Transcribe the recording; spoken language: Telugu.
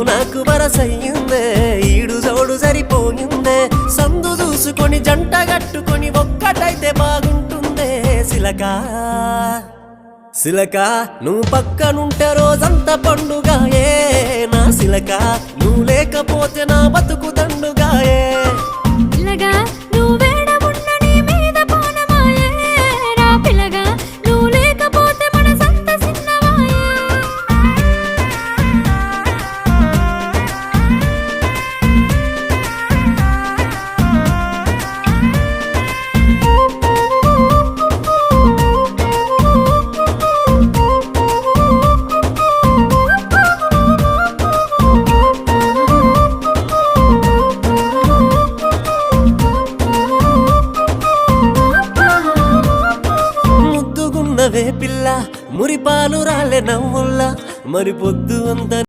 నీకు నాకు వరసయ్యిందే ఈడు జోడు సరిపోయిందే సందు చూసుకొని జంట గట్టుకొని ఒక్కటైతే బాగుంటుందే సిలకా సిలకా నువ్వు పక్కనుంటే రోజంతా పండుగాయే నా సిలకా నువ్వు లేకపోతే నా బతుకు దండుగాయే పిల్లగా నువ్వు వేడమున్న నీ మీద పోనమాయే రా పిల్లగా నువ్వు లేకపోతే మనసంత సిన్నవాయే ముద్దుగున్నవే పిల్ల మురిపాలు రాలే నవ్వుల్లా మరి పొద్దు అంత